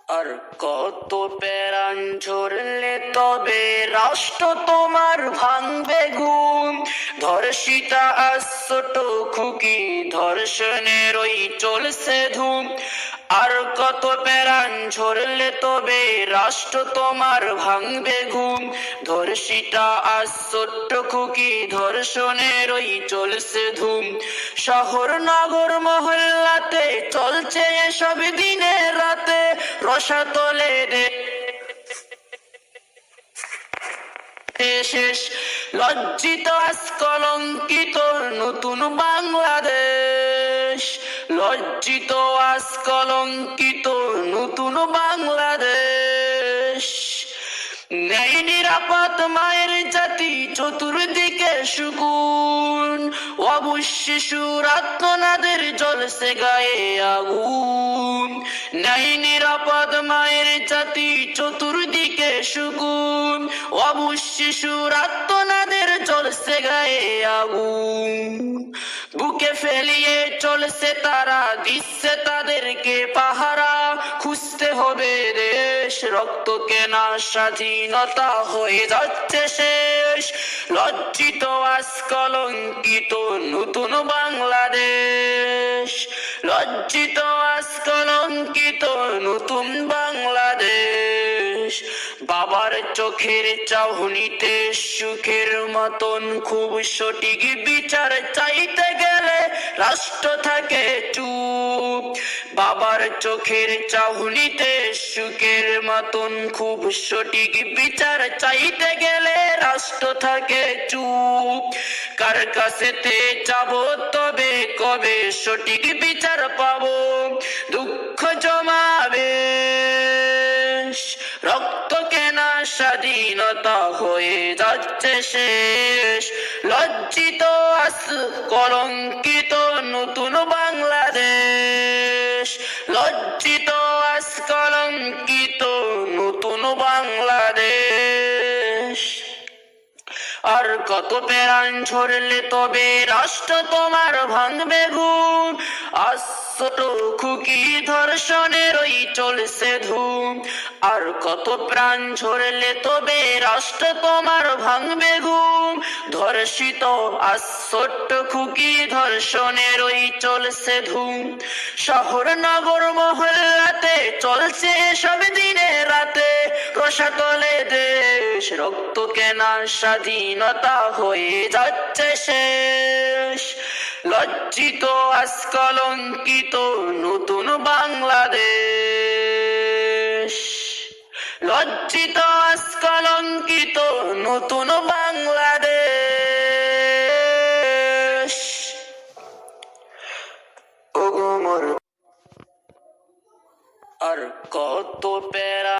আর কত প্রাণ ঝরলে তবে রাষ্ট্র তোমার ভাঙবে ঘুম। ধর্ষিতা ছোট খুকি ধর্ষণের ওই চলছে ধুম। আর কত প্রাণ ঝরলে তবে রাষ্ট্র তোমার ভাঙবে ঘুম। ধর্ষিতা ছোট্ট খুকি ধর্ষণের ওই চলছে ধুম। শহর নগর মহল্লাতে চলছে এসব দিনে রাতে। রসাতলে শেষ লজ্জিত আজ কলঙ্কিত নতুন বাংলাদেশ। লজ্জিত আজ কলঙ্কিত নতুন বাংলাদেশ। ন্যায় নিরাপদ মায়ের জাতি চতুর্দিকে সুকুন। অবুঝ শিশুর আত্মনাদের জ্বলছে গায়ে আগুন। ন্যায় নিরাপদ মায়ের জাতি চতুর্দিকে সুকুন। অবুঝ শিশুর আত্মনাদের জ্বলছে গায়ে আগুন। বুকে ফেলিয়ে চলছে তারা, দিচ্ছে তাদেরকে পাহারা। খুঁজতে হবে দেশ, রক্ত কেনা স্বাধীনতা হয়ে যাচ্ছে শেষ। লজ্জিত আজ কলঙ্কিত নতুন বাংলাদেশ। লজ্জিত আজ কলঙ্কিত নতুন বাংলাদেশ। বাবার চোখের চাহনিতে সুখের মতন খুব সঠিক বিচার চাইতে গেলে রাষ্ট্র থাকে চুপ। বাবার চোখের চাহনিতে সুখের মতন খুব সঠিক বিচার চাইতে গেলে রাষ্ট্র থাকে চুপ। কার কাছেতে যাব তবে কবে সঠিক বিচার পাবো? দুঃখ জমাবে রক্ত কেনা স্বাধীনতা হয়ে যাচ্ছে শেষ। লজ্জিত আজ কলঙ্কিত নতুন বাংলাদেশ। লজ্জিত আজ কলঙ্কিত নতুন বাংলাদেশ। আর কত প্রাণ ঝরলে তবে রাষ্ট্র তোমার ভাঙবে ঘুম। আজ ছোট খুকি ধর্ষণের ওই চলছে ধুম। আর কত প্রাণ ঝরলে তবে রাষ্ট্র তোমার ভাঙবে ঘুম। ধর্ষিত আজ ছোট্ট খুকি ধর্ষণের ওই চলছে ধুম। শহর নগর মহল্লাতে চলছে সব দিনে রাতে। রসাতলে দেশ, রক্ত কেনা স্বাধীনতা হয়ে যাচ্ছে শেষ। লজ্জিত আজ কলঙ্কিত নতুন বাংলাদেশ। লজ্জিত আজ কলঙ্কিত নতুন বাংলাদেশ। ওগো মোর আর কত প্যারা